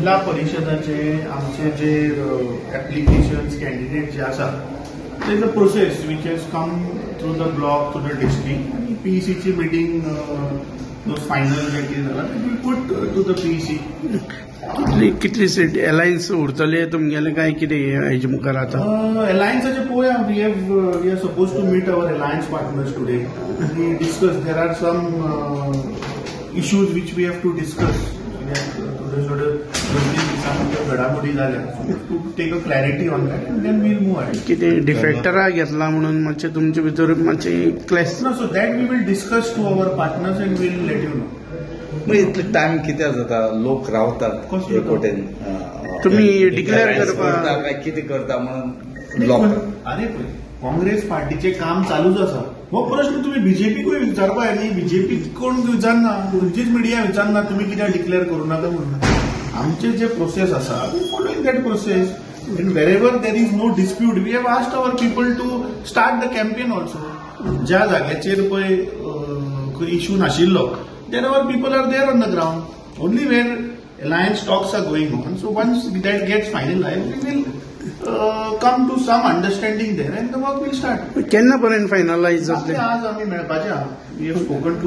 जिल्हा परिषदाचे आमचे जे ऍप्लिकेशन्स कॅन्डिडेट जे आसात there is a process which has come through the block, through the district. And PEC ची meeting, those final that is, we put to the PEC. कितली seat alliance उरतले तुमगेले काय कितें हेजे मुखार आता अलायन्साचे पळोवया we are supposed to meet our alliance partners today. We discuss, there are some issues which we have to discuss. घडामोडी झाल्या to take a clarity on that and then will move ahead. कितें डिफेक्टरा घेतला म्हणून मातशें तुमचे भितर मातशें क्लॅश नो so that we will discuss to our partners and will let you know. इतले टायम कित्याक जाता लोक रावतात एकवटेन तुम्ही डिक्लेअर करपाक काय कितें करता म्हणून ब्लॉक. अरे काँग्रेस पार्टीचे काम चालूच आसा. हो प्रश्न तुम्ही बीजेपीकूय विचारपा न्ही. बीजेपी कोण विचारना, खंयचीच मिडिया विचारना तुम्ही कित्याक डिक्लेअर करू नाका म्हणून. आमचे जे प्रोसेस आसा we following that process in wherever there is no dispute we have asked our people to start the campaign also. ज्या जाग्याचेर पळय इश्यू नाशिल्लो there our people are there on the ground only where alliance talks are going on. So once that gets finalized, we will come to some understanding there and the work will start. केन्ना पर्यंत finalise जातले? आज आम्ही मेळपाचे आहा. We have spoken to